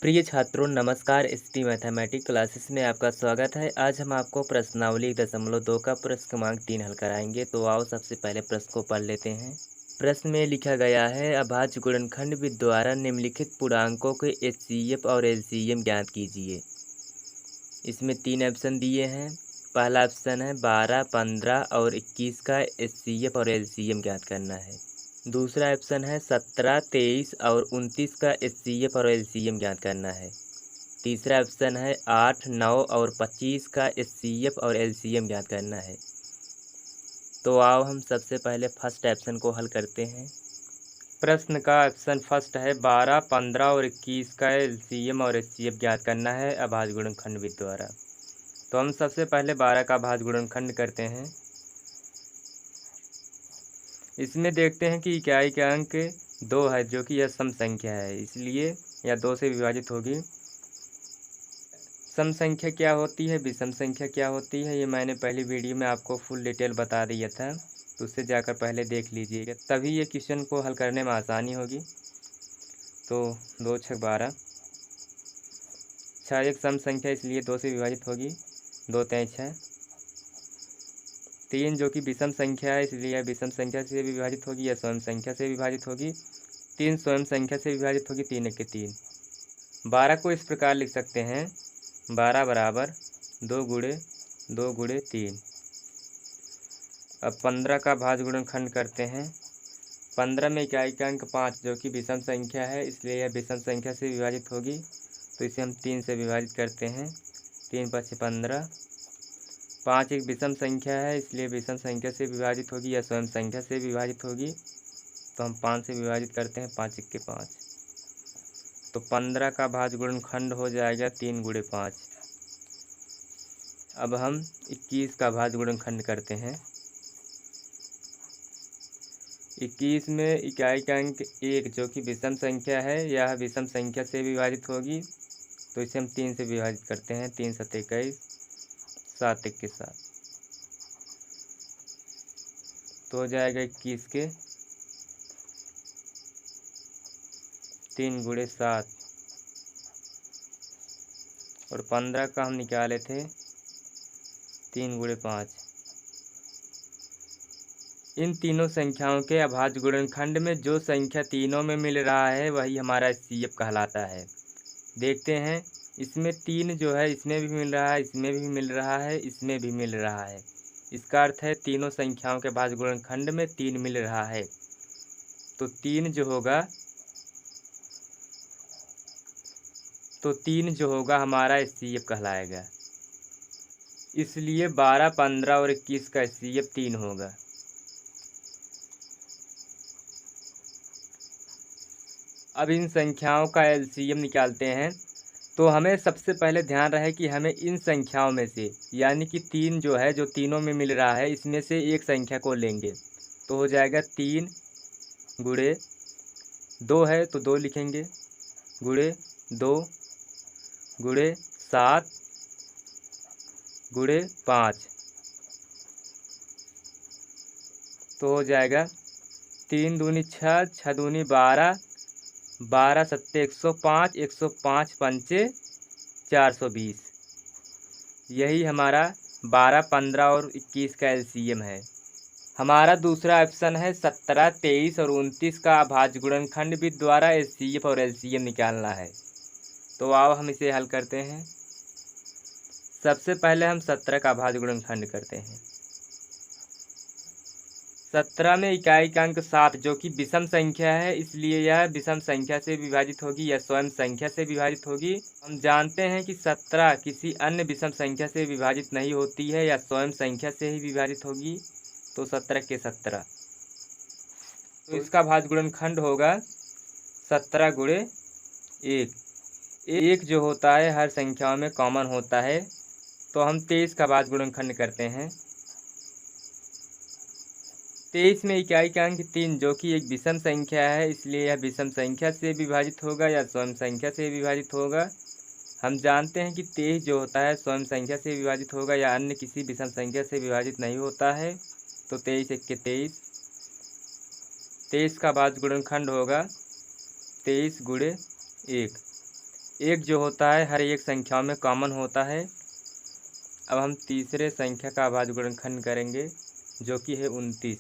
प्रिय छात्रों नमस्कार। एसटी मैथमेटिक्स क्लासेस में आपका स्वागत है। आज हम आपको प्रश्नावली 1.2 का प्रश्न क्रमांक 3 हल कराएंगे। तो आओ सबसे पहले प्रश्न को पढ़ लेते हैं। प्रश्न में लिखा गया है, अभाज्य गुणनखंड विधि द्वारा निम्नलिखित पूर्णांकों के एचसीएफ और एलसीएम ज्ञात कीजिए। इसमें 3 ऑप्शन दिए हैं। पहला ऑप्शन है 12, 15 और 21 का एचसीएफ और एलसीएम ज्ञात करना है। दूसरा ऑप्शन है 17, 23 और 29 का एचसीएफ और एलसीएम ज्ञात करना है। तीसरा ऑप्शन है 8, 9 और 25 का एचसीएफ और एलसीएम ज्ञात करना है। तो आओ हम सबसे पहले फर्स्ट ऑप्शन को हल करते हैं। प्रश्न का ऑप्शन फर्स्ट है 12, 15 और 21 का एलसीएम और एचसीएफ ज्ञात करना है अभाज्य गुणनखंड विधि द्वारा। तो हम सबसे पहले 12 का अभाज्य गुणनखंड करते हैं। इसमें देखते हैं कि इकाई का अंक 2 है, जो कि यह सम संख्या है, इसलिए यह 2 से विभाजित होगी। सम संख्या क्या होती है, विषम संख्या क्या होती है, ये मैंने पहली वीडियो में आपको फुल डिटेल बता दिया था, तो उससे जाकर पहले देख लीजिएगा, तभी ये क्वेश्चन को हल करने में आसानी होगी। तो 2 6 12, 6 एक सम संख्या इसलिए 2 से विभाजित होगी। 2 3 6, 3 जो कि विषम संख्या है इसलिए यह विषम संख्या से विभाजित होगी, या स्वयं संख्या से विभाजित होगी। 3 स्वयं संख्या से विभाजित होगी, 3 1 3। 12 को इस प्रकार लिख सकते हैं, 12 बराबर 2 गुणे 2 गुणे 3। अब 15 का भाज्य गुणनखंड करते हैं। 15 में इकाई का अंक 5 जो कि विषम संख्या है, इसलिए यह विषम संख्या से विभाजित होगी, तो इसे हम 3 से विभाजित करते हैं। 3 5 15। 5 एक विषम संख्या है, इसलिए विषम संख्या से विभाजित होगी, या स्वयं संख्या से विभाजित होगी, तो हम 5 से विभाजित करते हैं। 5 1 5। तो 15 का भाज्य गुणनखंड हो जाएगा 3 गुणे 5। अब हम 21 का भाज्य गुणनखंड करते हैं। 21 में इकाई का अंक 1 जो कि विषम संख्या है, यह विषम संख्या से विभाजित होगी, तो इसे हम 3 से विभाजित करते हैं। 3 7 21, 7 1 7। तो हो जाएगा 21 के 3 गुणे 7, और 15 का हम निकाले थे 3 गुणे 5। इन तीनों संख्याओं के अभाज्य गुणनखंड में जो संख्या तीनों में मिल रहा है वही हमारा एचसीएफ कहलाता है। देखते हैं, इसमें 3 जो है इसमें भी मिल रहा है, इसमें भी मिल रहा है, इसमें भी मिल रहा है। इसका अर्थ है तीनों संख्याओं के अभाज्य गुणनखंड में 3 मिल रहा है, तो 3 जो होगा हमारा एचसीएफ कहलाएगा। इसलिए 12, 15 और 21 का एचसीएफ 3 होगा। अब इन संख्याओं का एलसीएम निकालते हैं। तो हमें सबसे पहले ध्यान रहे कि हमें इन संख्याओं में से, यानी कि 3 जो है, जो तीनों में मिल रहा है, इसमें से एक संख्या को लेंगे, तो हो जाएगा 3 गुणे 2 है तो 2 लिखेंगे, गुणे 2 गुणे 7 गुणे 5। तो हो जाएगा 3 दूनी 6, 6 दूनी 12, 12 सत्ते 105, 105 पंचे 420। यही हमारा 12, 15 और 21 का एलसीएम है। हमारा दूसरा ऑप्शन है 17, 23 और 29 का अभाज्य गुणनखंड विधि द्वारा एचसीएफ और एलसीएम निकालना है। तो आओ हम इसे हल करते हैं। सबसे पहले हम 17 का अभाज्य गुणनखंड करते हैं। 17 में इकाई का अंक 7 जो कि विषम संख्या है, इसलिए यह विषम संख्या से विभाजित होगी, या स्वयं संख्या से विभाजित होगी। हम जानते हैं कि 17 किसी अन्य विषम संख्या से विभाजित नहीं होती है, या स्वयं संख्या से ही विभाजित होगी, तो 17 के 17। तो इसका भाज्य गुणनखंड होगा 17 गुणे 1। 1 जो होता है हर संख्याओं में कॉमन होता है, तो हम 23 का भाज्य गुणनखंड करते हैं। 23 में इकाई का अंक 3 जो कि एक विषम संख्या है, इसलिए यह विषम संख्या से विभाजित होगा, या स्वयं संख्या से विभाजित होगा। हम जानते हैं कि 23 जो होता है स्वयं संख्या से विभाजित होगा, या अन्य किसी विषम संख्या से विभाजित नहीं होता है, तो 23 1 के 23। 23 का भाज्य गुणनखंड होगा 23 गुणे 1। 1 जो होता है हर एक संख्याओं में कॉमन होता है। अब हम तीसरे संख्या का अभाज्य गुणनखंड करेंगे जो कि है 29।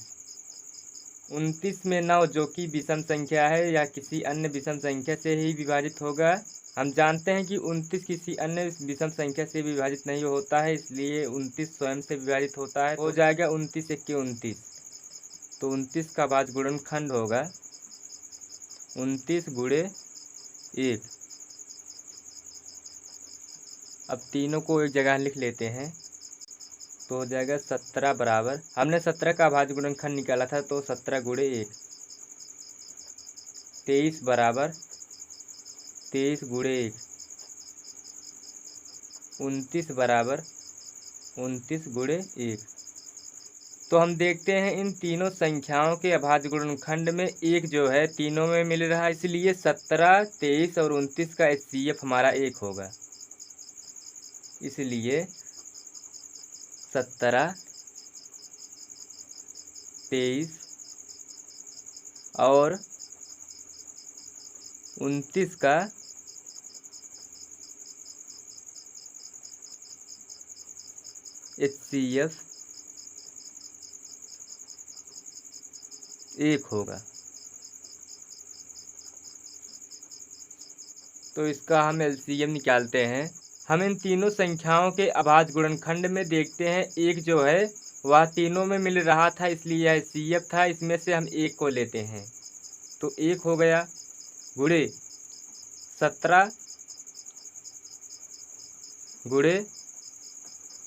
29 में 9 जो कि विषम संख्या है या किसी अन्य विषम संख्या से ही विभाजित होगा। हम जानते हैं कि 29 किसी अन्य विषम संख्या से विभाजित नहीं होता है, इसलिए 29 स्वयं से विभाजित होता है। हो जाएगा 29 एक्के 29। तो 29 का अभाज्य गुणनखंड होगा 29 गुणे 1। अब तीनों को एक जगह लिख लेते हैं तो हो जाएगा 17 बराबर, हमने 17 का अभाज्य गुणनखंड निकाला था तो 17 गुणे 1। 23 बराबर 23 गुणे 1। 29 बराबर 29 गुणे 1। तो हम देखते हैं इन तीनों संख्याओं के अभाज्य गुणनखंड में 1 जो है तीनों में मिल रहा है, इसलिए 17, 23 और 29 का HCF हमारा 1 होगा। इसलिए 17, 23 और 29 का HCF 1 होगा। तो इसका हम LCM निकालते हैं। हम इन तीनों संख्याओं के अभाज्य गुणनखंड में देखते हैं 1 जो है वह तीनों में मिल रहा था, इसलिए यह HCF था। इसमें से हम 1 को लेते हैं तो 1 हो गया गुणे 17 गुणे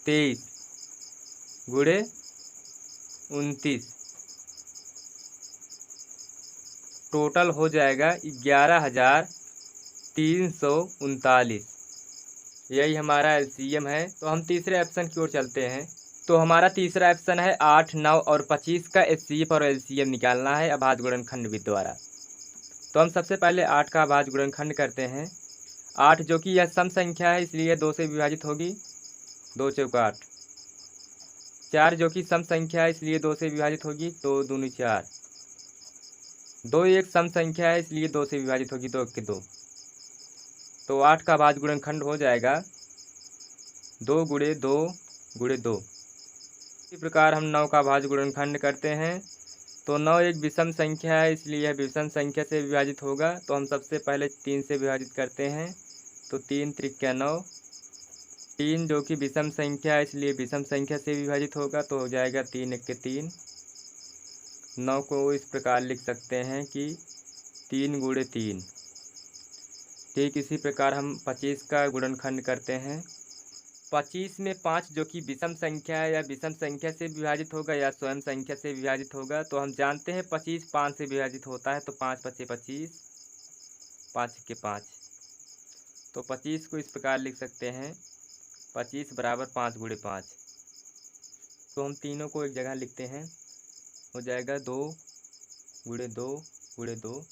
23 गुणे 29। टोटल हो जाएगा 11,339। यही हमारा LCM है। तो हम तीसरे ऑप्शन की ओर चलते हैं। तो हमारा तीसरा ऑप्शन है 8, 9 और 25 का HCF और LCM निकालना है अभाज्य गुणनखंड विधि द्वारा। तो हम सबसे पहले 8 का अभाज्य गुणनखंड करते हैं। 8 जो कि यह सम संख्या है, इसलिए 2 से विभाजित होगी, 2 चौका 8। 4 जो कि सम संख्या है, इसलिए 2 से विभाजित होगी, 2 दूनी 4। 2 एक सम संख्या है, इसलिए 2 से विभाजित होगी, 2 के 2। तो 8 का अभाज्य गुणनखंड हो जाएगा 2 गुणे 2 गुणे 2। इसी प्रकार हम 9 का अभाज्य गुणनखंड करते हैं। तो 9 एक विषम संख्या है, इसलिए यह विषम संख्या से विभाजित होगा। तो हम सबसे पहले 3 से विभाजित करते हैं तो 3 त्रिक्या 9। 3 जो कि विषम संख्या है, इसलिए विषम संख्या से विभाजित होगा, तो हो जाएगा 3 एक्के 3। 9 को इस प्रकार लिख सकते हैं कि 3 गुणे 3। ठीक इसी प्रकार हम 25 का गुणनखंड करते हैं। 25 में 5 जो कि विषम संख्या है या विषम संख्या से विभाजित होगा या स्वयं संख्या से विभाजित होगा। तो हम जानते हैं 25 5 से विभाजित होता है, तो 5 पचे 25, 5 के 5। तो 25 को इस प्रकार लिख सकते हैं 25 बराबर 5 गुणे 5। तो हम तीनों को एक जगह लिखते हैं, हो जाएगा 2 गुणे 2 गुणे 2।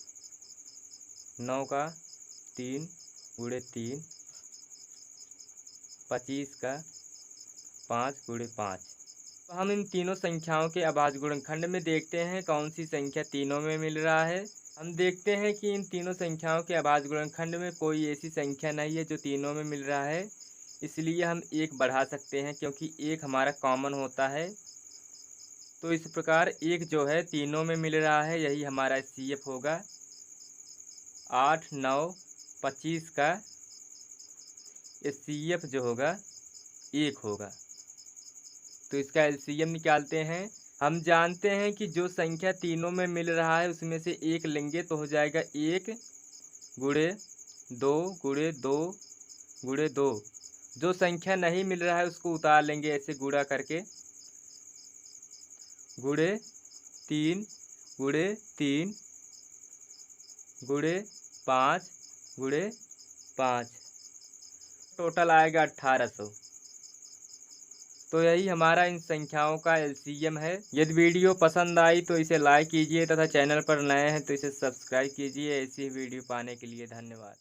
9 का 3 गुणे 3। 25 का 5 गुणे 5। तो हम इन तीनों संख्याओं के अभाज्य गुणनखंड में देखते हैं कौन सी संख्या तीनों में मिल रहा है। हम देखते हैं कि इन तीनों संख्याओं के अभाज्य गुणनखंड में कोई ऐसी संख्या नहीं है जो तीनों में मिल रहा है, इसलिए हम 1 बढ़ा सकते हैं क्योंकि 1 हमारा कॉमन होता है। तो इस प्रकार 1 जो है तीनों में मिल रहा है, यही हमारा HCF होगा। 8, 9, 25 का HCF जो होगा 1 होगा। तो इसका LCM निकालते हैं। हम जानते हैं कि जो संख्या तीनों में मिल रहा है उसमें से 1 लेंगे तो हो जाएगा 1 गुणे 2 गुणे 2 गुणे 2। जो संख्या नहीं मिल रहा है उसको उतार लेंगे ऐसे गुणा करके, गुणे 3 गुणे 3 गुणे 5 गुणे 5। टोटल आएगा 1800। तो यही हमारा इन संख्याओं का LCM है। यदि वीडियो पसंद आई तो इसे लाइक कीजिए तथा चैनल पर नए हैं तो इसे सब्सक्राइब कीजिए। ऐसी वीडियो पाने के लिए धन्यवाद।